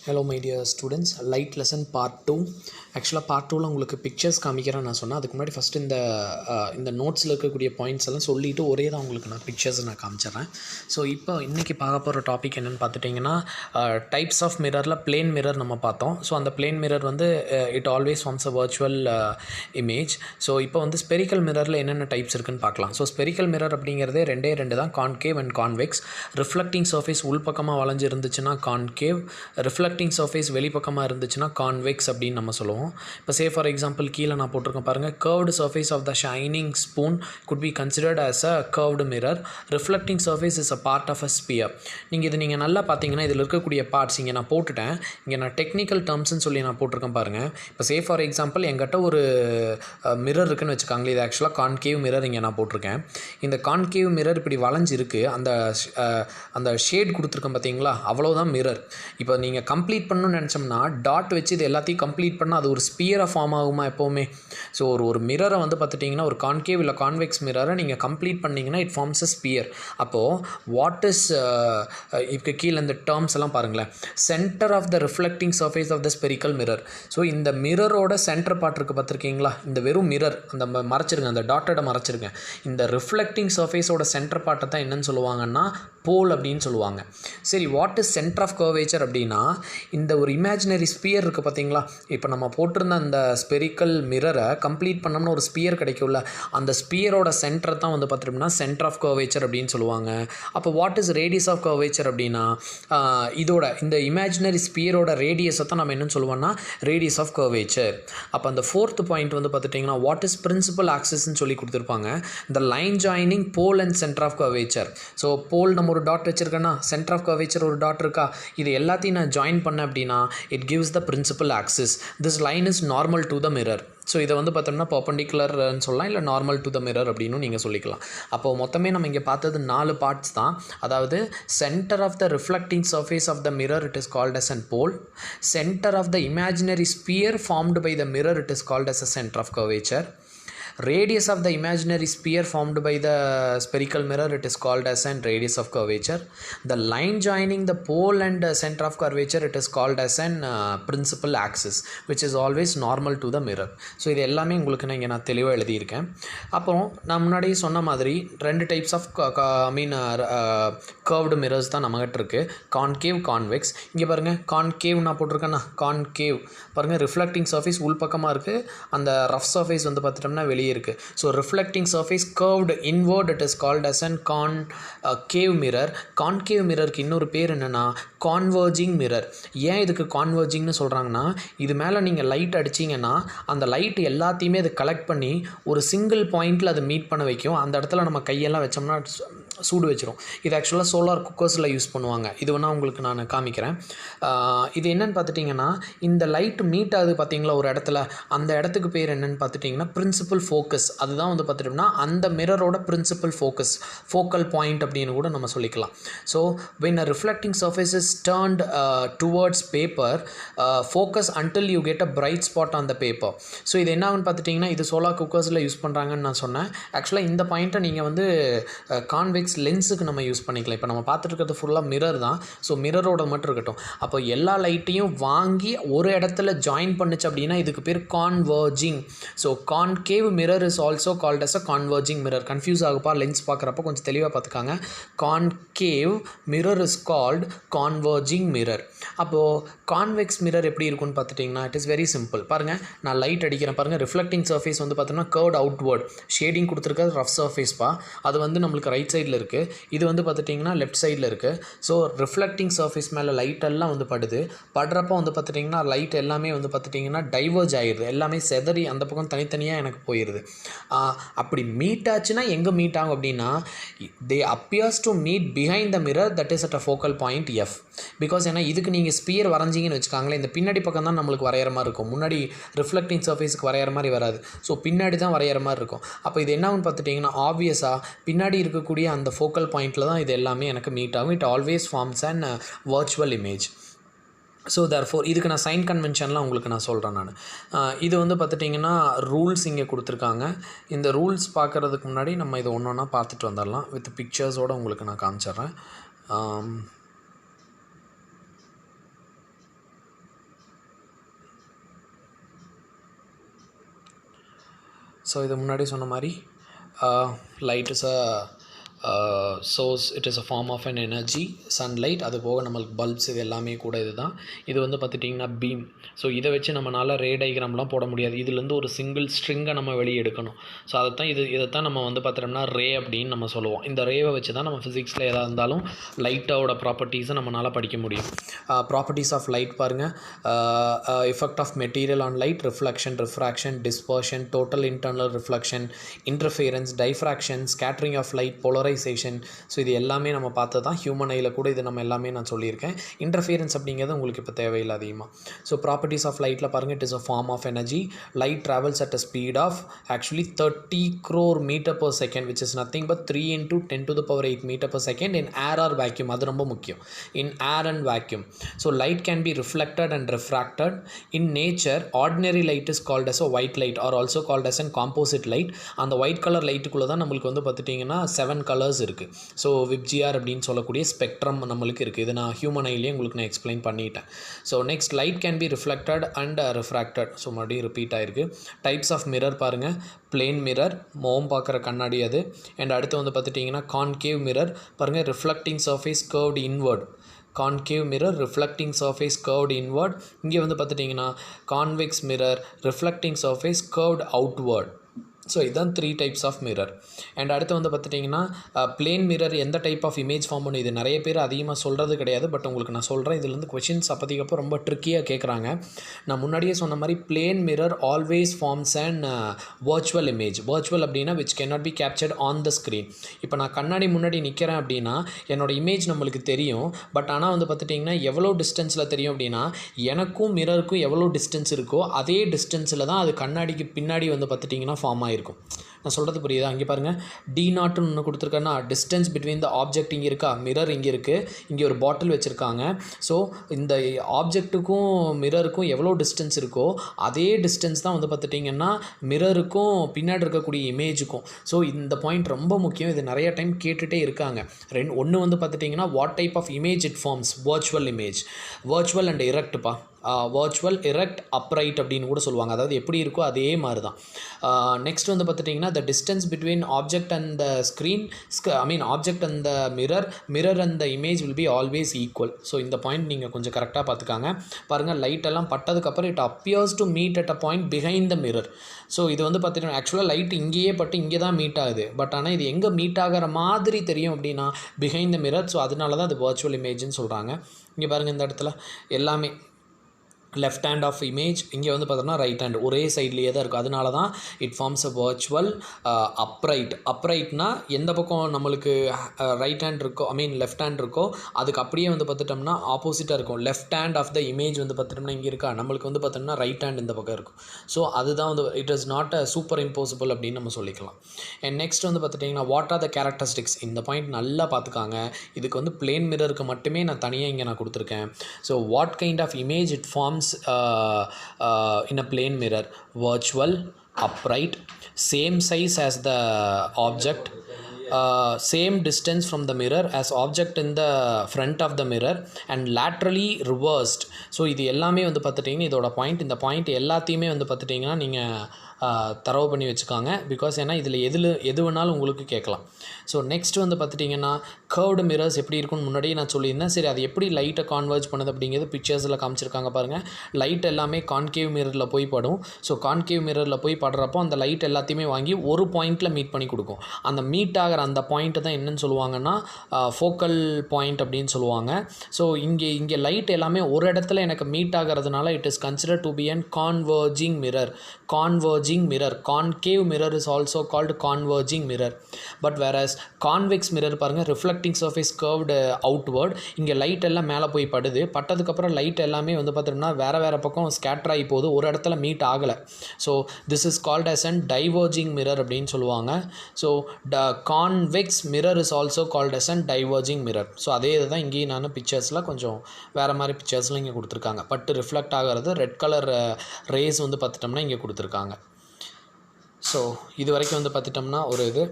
Hello my dear students, light lesson part 2. Actually part 2ல உங்களுக்கு pictures காமிக்கிறேன் நான் சொன்னேன். அதுக்கு முன்னாடி ஃபஸ்ட் இந்த நோட்ஸில் இருக்கக்கூடிய பாயிண்ட்ஸ் எல்லாம் சொல்லிவிட்டு ஒரே தான் உங்களுக்கு நான் பிக்சர்ஸை நான் காமிச்சிடுறேன். ஸோ இப்போ இன்றைக்கி பார்க்க போகிற டாபிக் என்னென்னு பார்த்துட்டிங்கன்னா டைப்ஸ் ஆஃப் மிரரில் பிளேன் மிரர் நம்ம பார்த்தோம். ஸோ அந்த பிளேன் மிரர் வந்து it always forms a virtual image. So இப்போ வந்து ஸ்பெரிக்கல் மிரரில் என்னென்ன டைப்ஸ் இருக்குன்னு பார்க்கலாம். ஸோ ஸ்பெரிக்கல் மிரர் அப்படிங்கிறதே ரெண்டு தான், concave and convex. Reflecting surface உள்பக்கமாக வளைஞ்சு இருந்துச்சுன்னா கான்கேவ், ரிஃப்ளெக்டிங் சர்ஃபேஸ் வெளிப்பக்கமாக இருந்துச்சுன்னா கான்வெக்ஸ் அப்படின்னு நம்ம சொல்லுவோம். இப்போ சே ஃபார் எக்ஸாம்பிள் கீழே நான் போட்டிருக்கேன் பாருங்கள், curved surface of the shining spoon could be considered as a curved mirror. Reflecting surface is a part of a sphere. நீங்கள் நல்லா பார்த்தீங்கன்னா இதில் இருக்கக்கூடிய பார்ட்ஸ் இங்கே நான் போட்டுட்டேன். இங்கே நான் டெக்னிக்கல் டேர்ம்ஸ்னு சொல்லி நான் போட்டிருக்கேன் பாருங்கள். இப்போ சே ஃபார் எக்ஸாம்பிள் எங்கிட்ட ஒரு மிரர் இருக்குன்னு வச்சுக்காங்களே, இது ஆக்சுவலாக கான்கேவ் மிரர் இங்கே நான் போட்டிருக்கேன். இந்த கான்கேவ் மிரர் இப்படி வளைஞ்சிருக்கு, அந்த ஷேட் கொடுத்துருக்கேன் பார்த்தீங்களா, அவ்வளோதான் மிரர். இப்போ நீங்கள் கம்ப்ளீட் பண்ணணும்னு நினச்சோம்னா டாட் வச்சு இது எல்லாத்தையும் கம்ப்ளீட் பண்ணால் அது ஒரு ஸ்பியராக ஃபார்ம் ஆகுமா எப்போவுமே. ஸோ ஒரு மிரரை வந்து பார்த்துட்டிங்கன்னா, ஒரு கான்கேவ் இல்லை கான்வெக்ஸ் மிரரை நீங்கள் கம்ப்ளீட் பண்ணிங்கன்னா இட் ஃபார்ம்ஸ் அ ஸ்பியர். அப்போது வாட் இஸ் இப்போ கீழே இந்த டேர்ம்ஸ் எல்லாம் பாருங்களேன். Centre of the reflecting surface of the spherical mirror. So இந்த மிரரோட சென்டர் பார்ட் இருக்குது பார்த்துருக்கீங்களா, இந்த வெறும் மிரர் அந்த மறைச்சிருங்க, அந்த டாட்டடை மறைச்சிருங்க. இந்த ரிஃப்ளெக்டிங் சர்ஃபேஸோட சென்டர் பார்ட்டை தான் என்னன்னு சொல்லுவாங்கன்னா போல் அப்படின்னு சொல்லுவாங்க. சரி, what is centre of curvature அப்படின்னா, இந்த ஒரு இமேஜினரி ஸ்பியர் இருக்குது பார்த்தீங்களா, இப்போ நம்ம போட்டிருந்த அந்த ஸ்பெரிக்கல் மிரரை கம்ப்ளீட் பண்ணோம்னா ஒரு ஸ்பியர் கிடைக்கும்ல, அந்த ஸ்பியரோட சென்டரை தான் வந்து பார்த்துட்டோம்னா சென்டர் ஆஃப் கர்வேச்சர் அப்படின்னு சொல்லுவாங்க. அப்போ what is radius of curvature அப்படின்னா, இதோட இந்த இமேஜினரி ஸ்பியரோட ரேடியஸை தான் நம்ம என்னன்னு சொல்லுவோம்னா ரேடியஸ் ஆஃப் கர்வேச்சர். அப்போ அந்த ஃபோர்த் பாயிண்ட் வந்து பார்த்துட்டிங்கன்னா வாட் இஸ் பிரின்சிபல் ஆக்சிஸ்ன்னு சொல்லி கொடுத்துருப்பாங்க. இந்த line joining pole and centre of curvature. So pole நம்ம ஒரு டாட் வச்சுருக்கேன்னா, சென்டர் ஆஃப் கர்வேச்சர் ஒரு டாட் இருக்கா, இது எல்லாத்தையும் நான் ஜாயின் பண்ணேன் அப்படின்னா it gives the principal axis. This line is normal to the mirror. So இதை வந்து பார்த்தோம்னா பர்பண்டிகுலர்னு சொல்லலாம், இல்லை நார்மல் டு த மிரர் அப்படின்னு நீங்கள் சொல்லிக்கலாம். அப்போது மொத்தமே நம்ம இங்கே பார்த்தது 4 பார்ட்ஸ் தான். அதாவது centre of the reflecting surface of the mirror it is called as an pole. Centre of the imaginary sphere formed by the mirror it is called as a centre of curvature. Radius of the imaginary sphere formed by the spherical mirror it is called as an radius of curvature. The line joining the pole and center of curvature it is called as an principal axis which is always normal to the mirror. So இது எல்லாமே உங்களுக்கு நான் தெளிவாக எழுதியிருக்கேன். அப்புறம் நான் முன்னாடி சொன்ன மாதிரி 2 டைப்ஸ் ஆஃப் கர்வ்டு மிரர்ஸ் தான் நம்மகிட்ட இருக்குது, கான்கேவ் கான்வெக்ஸ். இங்கே பாருங்கள், கான்கேவ் நான் போட்டிருக்கேன்னா, கான்கேவ் பாருங்கள், ரிஃப்ளெக்டிங் சர்ஃபேஸ் உள்பக்கமாக இருக்குது, அந்த ரஃப் சர்ஃபேஸ் வந்து பார்த்துட்டோம்னா வெளியே இருக்குது. So reflecting surface curved inward it is called as an concave mirror. Concave மிரருக்கு இன்னொரு பேர் என்னென்னா கான்வர்ஜிங் மிரர். ஏன் இதுக்கு கான்வர்ஜிங்னு சொல்கிறாங்கன்னா, இது மேலே நீங்கள் லைட் அடிச்சிங்கன்னா அந்த லைட் எல்லாத்தையுமே அது கலெக்ட் பண்ணி ஒரு சிங்கிள் பாயிண்டில் அதை மீட் பண்ண வைக்கும். அந்த இடத்துல நம்ம கையெல்லாம் வச்சோம்னா சூடு வச்சிரும். இது ஆக்சுவலாக சோலார் குக்கர்ஸில் யூஸ் பண்ணுவாங்க. இது வேணால் உங்களுக்கு நான் காமிக்கிறேன். இது என்னென்னு பார்த்துட்டிங்கன்னா, இந்த லைட் மீட் ஆகுது பார்த்தீங்களா ஒரு இடத்துல, அந்த இடத்துக்கு பேர் என்னென்னு பார்த்துட்டிங்கன்னா பிரின்சிபல் ஃபோக்கஸ். அதுதான் வந்து பார்த்துட்டோம்னா அந்த மிரரோட பிரின்சிபல் ஃபோக்கஸ், ஃபோக்கல் பாயிண்ட் அப்படின்னு கூட நம்ம சொல்லிக்கலாம். So when a reflecting surface is turned towards paper, focus until you get a bright spot on the paper. So இது என்ன ஆகுன்னு பார்த்துட்டிங்கன்னா, இது சோலார் குக்கர்ஸில் யூஸ் பண்ணுறாங்கன்னு நான் சொன்னேன். ஆக்சுவலாக இந்த பாயிண்ட்டை நீங்கள் வந்து கான்வெக்ஸ் லென்ஸுக்கு நம்ம யூஸ் பண்ணிக்கலாம். இப்போ நம்ம பார்த்துட்டு இருக்கிறது ஃபுல்லாக மிரர் தான். ஸோ மிரரோட மட்டும் இருக்கட்டும். அப்போ எல்லா லைட்டையும் வாங்கி ஒரு இடத்துல ஜாயின் பண்ணுச்சு அப்படின்னா இதுக்கு பேர் converging. So concave mirror is also called as a converging mirror. Confuse ஆகுப்பா லென்ஸ் பார்க்குறப்ப கொஞ்சம் தெளிவாக பார்த்துக்காங்க. Concave mirror is called converging mirror. அப்போது கான்வெக்ஸ் மிரர் எப்படி இருக்குன்னு பார்த்துட்டிங்கன்னா இட் இஸ் வெரி சிம்பிள். பாருங்கள், நான் லைட் அடிக்கிறேன் பாருங்கள், ரிஃப்ளெக்டிங் சர்ஃபேஸ் வந்து பார்த்தோம்னா கர்வ்ட் அவுட்வர்ட், ஷேடிங் கொடுத்துருக்கிறது ரஃப் சர்ஃபேஸ்ப்பா, அது வந்து நம்மளுக்கு ரைட் சைடில் இருக்குது, இது வந்து பார்த்துட்டிங்கன்னா லெஃப்ட் சைடில் இருக்குது. ஸோ ரிஃப்ளெக்டிங் சர்ஃபேஸ் மேலே லைட்டெல்லாம் வந்து படுறப்போ வந்து பார்த்துட்டிங்கன்னா லைட் எல்லாமே வந்து பார்த்துட்டிங்கன்னா டைவர்ஜ் ஆகிடுது, எல்லாமே செதறி அந்த பக்கம் தனித்தனியாக எனக்கு போயிடுது. அப்படி மீட் ஆச்சுன்னா எங்கே மீட் ஆகும் அப்படின்னா they appears to meet behind the mirror that is at a focal point F. Because ஏன்னா இதுக்கு நீங்கள் ஸ்பியர் வரைஞ்சிங்கன்னு வச்சுக்காங்களேன், இந்த பின்னாடி பக்கம் தான் நம்மளுக்கு வரைகிற மாதிரி இருக்கும், முன்னாடி ரிஃப்ளெக்டிங் சர்ஃபேஸுக்கு வரைகிற மாதிரி வராது. ஸோ பின்னாடி தான் வரைகிற மாதிரி இருக்கும். அப்போ இது என்னன்னு பார்த்துட்டிங்கன்னா ஆப்வியஸாக பின்னாடி இருக்கக்கூடிய அந்த ஃபோக்கல் பாயிண்டில் தான் இது எல்லாமே எனக்கு மீட் ஆகும். It always forms and virtual image. So therefore இதுக்கு நான் சைன் கன்வென்ஷன்லாம் உங்களுக்கு நான் சொல்கிறேன் நான். இது வந்து பார்த்துட்டிங்கன்னா ரூல்ஸ் இங்கே கொடுத்துருக்காங்க. இந்த ரூல்ஸ் பார்க்குறதுக்கு முன்னாடி நம்ம இதை ஒன்று ஒன்றா பார்த்துட்டு வந்துடலாம். வித் பிக்சர்ஸோடு உங்களுக்கு நான் காமிச்சிட்றேன். ஸோ இது முன்னாடி சொன்ன மாதிரி light is a source, it is a form of an energy, sunlight. அது போக நம்மளுக்கு பல்ப்ஸ் இது எல்லாமே கூட இதுதான். இது வந்து பார்த்துட்டிங்கன்னா பீம். ஸோ இதை வச்சு நம்மளால் ரே டயக்ராம்லாம் போட முடியாது. இதுலேருந்து ஒரு சிங்கிள் ஸ்ட்ரிங்கை நம்ம வெளியே எடுக்கணும். ஸோ இதைத்தான் நம்ம வந்து பார்த்தோம்னா ரே அப்படின்னு நம்ம சொல்லுவோம். இந்த ரேவை வச்சு தான் நம்ம ஃபிசிக்ஸில் எதாக இருந்தாலும் லைட்டோட ப்ராப்பர்ட்டிஸை நம்மளால் படிக்க முடியும். ப்ராப்பர்ட்டிஸ் ஆஃப் லைட் பாருங்கள். Effect of material on light, reflection, refraction, dispersion, total internal reflection, interference, diffraction, scattering of light, polarisation. So இது எல்லாமே நம்ம பார்த்து தான் ஹியூமன் ஐயில் கூட இது நம்ம எல்லாமே நான் சொல்லியிருக்கேன். இன்டர்ஃபியரன்ஸ் அப்படிங்கிறது உங்களுக்கு இப்போ தேவையில்லை அதிகமாக. ஸோ ப்ராப்பர்ட்டிஸ் ஆஃப் லைட்டில் பாருங்கள், it is a form of energy. Light travels at a speed of actually 30 crore meter per second, which is nothing but 3 into 10 to the power 8 meter per second in air or vacuum. அது ரொம்ப முக்கியம். In air and vacuum. So light can be reflected and refracted. In nature, ordinary light is called as a white light or also called as a composite light. அந்த white colour லைட்டுக்குள்ளே தான் நம்மளுக்கு வந்து பார்த்துட்டிங்கன்னா 7 colours இருக்குது. So VIBGYOR அப்படின்னு சொல்லக்கூடிய spectrum நம்மளுக்கு இருக்குது. இது நான் ஹியூமன் ஐலேயே உங்களுக்கு நான் எக்ஸ்பிளைன் பண்ணிட்டேன். So next, light can be reflected and refracted. So மறுபடியும் ரிப்பீட் ஆகிருக்கு. டைப்ஸ் ஆஃப் மிரர் பாருங்கள். பிளேன் மிரர், மோம் பார்க்குற கண்ணாடி அது. அண்ட் அடுத்து வந்து பார்த்துட்டிங்கன்னா கான்கேவ் மிரர் பாருங்கள். Reflecting surface curved inward. Concave mirror, reflecting surface curved inward. இங்கே வந்து பார்த்துட்டிங்கன்னா convex mirror, reflecting surface curved outward. So இதுதான் 3 டைப்ஸ் ஆஃப் மிரர். அண்ட் அடுத்து வந்து பார்த்துட்டிங்கன்னா பிளேன் மிரர் எந்த டைப் ஆஃப் இமேஜ் ஃபார்ம் பண்ணும், இது நிறைய பேர் அதிகமாக சொல்கிறது கிடையாது. பட் உங்களுக்கு நான் சொல்கிறேன், இதுலேருந்து கொஷின்ஸ் அப்போதைக்கப்போ ரொம்ப ட்ரிக்கியாக கேட்குறாங்க. நான் முன்னாடியே சொன்ன மாதிரி plane mirror always forms and virtual image. Virtual அப்படின்னா which cannot be captured on the screen. இப்போ நான் கண்ணாடி முன்னாடி நிற்கிறேன் அப்படின்னா என்னோட இமேஜ் நம்மளுக்கு தெரியும். பட் ஆனால் வந்து பார்த்துட்டிங்கன்னா எவ்வளோ டிஸ்டன்ஸில் தெரியும் அப்படின்னா எனக்கும் மிரருக்கும் எவ்வளோ டிஸ்டன்ஸ் இருக்கோ அதே டிஸ்டன்ஸில் தான் அது கண்ணாடிக்கு பின்னாடி வந்து பார்த்துட்டிங்கன்னா ஃபார்ம் ஆகிருக்கும். நான் சொல்கிறது புரியுதா? அங்கே பாருங்கள், D0ன்னு ஒன்று கொடுத்துருக்கேன்னா டிஸ்டன்ஸ் பிட்வீன் த ஆப்ஜெக்ட் இங்கே இருக்கா, மிரர் இங்கே இருக்குது, இங்கே ஒரு பாட்டில் வச்சுருக்காங்க. ஸோ இந்த ஆப்ஜெக்ட்டுக்கும் மிரருக்கும் எவ்வளோ டிஸ்டன்ஸ் இருக்கோ அதே டிஸ்டன்ஸ் தான் வந்து பார்த்துட்டிங்கன்னா மிரருக்கும் பின்னாடி இருக்கக்கூடிய இமேஜுக்கும். ஸோ இந்த பாயிண்ட் ரொம்ப முக்கியம். இது நிறைய டைம் கேட்டுகிட்டே இருக்காங்க. ஒன்று வந்து பார்த்துட்டிங்கன்னா what type of image it forms, virtual image. Virtual and எரெக்ட்ப்பா. வர்ச்சுவல், எரெக்ட், அப்ரைட் அப்படின்னு கூட சொல்லுவாங்க. அதாவது எப்படி இருக்கோ அதே மாதிரி தான். நெக்ஸ்ட் வந்து பார்த்துட்டிங்கன்னா the distance between object and the screen, object and the mirror and the image will be always equal. So இந்த பாயிண்ட் நீங்கள் கொஞ்சம் கரெக்டாக பார்த்துக்காங்க. பாருங்கள், லைட் எல்லாம் பட்டதுக்கப்புறம் it appears to meet at a point behind the mirror. So இது வந்து பார்த்திங்கன்னா ஆக்சுவலாக லைட் இங்கேயே பட்டு இங்கே தான் மீட் ஆகுது. பட் ஆனால் இது எங்கே மீட் ஆகிற மாதிரி தெரியும் அப்படின்னா பிஹைண்ட் த மிரர். ஸோ அதனால தான் அது வர்ச்சுவல் இமேஜ்னு சொல்கிறாங்க. இங்கே பாருங்கள், இந்த இடத்துல எல்லாமே லெஃப்ட் ஹேண்ட் ஆஃப் இமேஜ், இங்கே வந்து பார்த்தோம்னா ரைட் ஹேண்ட் ஒரே சைட்லேயே தான் இருக்கும். அதனால தான் it forms a virtual. Upright, அப்ரைட்னா எந்த பக்கம் நம்மளுக்கு ரைட் ஹேண்ட் இருக்கோ, லெஃப்ட் ஹேண்ட் இருக்கோ அதுக்கு அப்படியே வந்து பார்த்துட்டோம்னா ஆப்போசிட்டாக இருக்கும். Left hand of the image வந்து பார்த்துட்டோம்னா இங்கே இருக்கா, நம்மளுக்கு வந்து பார்த்தோம்னா ரைட் ஹேண்ட் இந்த பக்கம் இருக்கும். ஸோ அதுதான் வந்து it is not a super impossible அப்படின்னு நம்ம சொல்லிக்கலாம். அண்ட் நெக்ஸ்ட் வந்து பார்த்துட்டிங்கன்னா வாட் ஆர் த கேரக்டரிஸ்டிக்ஸ். இந்த பாயிண்ட் நல்லா பார்த்துக்காங்க. இதுக்கு வந்து பிளேன் மிரருக்கு மட்டுமே நான் தனியாக இங்கே நான் கொடுத்துருக்கேன். So what kind of image it forms in a plane mirror: virtual, upright, same size as the object, same distance from the mirror as object in the front of the mirror and laterally reversed. So இது எல்லாமே வந்து பார்த்துட்டிங்கன்னா இதோட point. இந்த point எல்லாத்தையுமே வந்து பார்த்துட்டிங்கன்னா நீங்கள் தரவு பண்ணி வச்சுக்காங்க. பிகாஸ் ஏன்னா இதில் எது வேணாலும் உங்களுக்கு கேட்கலாம். ஸோ நெக்ஸ்ட் வந்து பார்த்துட்டிங்கன்னா கர்வ்டு மிரர்ஸ் எப்படி இருக்குன்னு முன்னாடியே நான் சொல்லியிருந்தேன். சரி, அது எப்படி லைட்டை கான்வர்ஜ் பண்ணுது அப்படிங்கிறது பிக்சர்ஸில் காமிச்சிருக்காங்க பாருங்கள். லைட் எல்லாமே கான்கேவ் மிரரில் போய் படும். ஸோ கான்கேவ் மிரரில் போய் படுறப்போ அந்த லைட் எல்லாத்தையுமே வாங்கி ஒரு பாயிண்ட்டில் மீட் பண்ணி கொடுக்கும். அந்த மீட் ஆகிற அந்த பாயிண்ட்டு தான் என்னென்னு சொல்லுவாங்கன்னா ஃபோக்கல் பாயிண்ட் அப்படின்னு சொல்லுவாங்க. ஸோ இங்கே லைட் எல்லாமே ஒரு இடத்துல எனக்கு மீட் ஆகிறதுனால it is consider to be an converging mirror. Converging mirror. Concave mirror is also called converging mirror. But whereas convex mirror பாருங்க, reflecting surface curved outward. இங்கே லைட் எல்லாம் மேலே போய் படுது. பட்டதுக்கப்புறம் லைட் எல்லாமே வந்து பார்த்தோம்னா வேறு பக்கம் ஸ்கேட்டர் ஆகி போகுது, ஒரு இடத்துல மீட் ஆகலை. So this is called as an diverging mirror அப்படின்னு சொல்லுவாங்க. So convex mirror is also called as an diverging mirror. So அதே இதுதான் இங்கேயும் நான் பிக்சர்ஸில் கொஞ்சம் வேறு மாதிரி பிக்சர்ஸில் இங்கே கொடுத்துருக்காங்க. பட் ரிஃப்ளெக்ட் ஆகிறது ரெட் கலர் ரேஸ் வந்து பார்த்துட்டோம்னா இங்கே கொடுத்துருக்காங்க. ஸோ இது வரைக்கும் வந்து பார்த்துட்டோம்னா ஒரு இது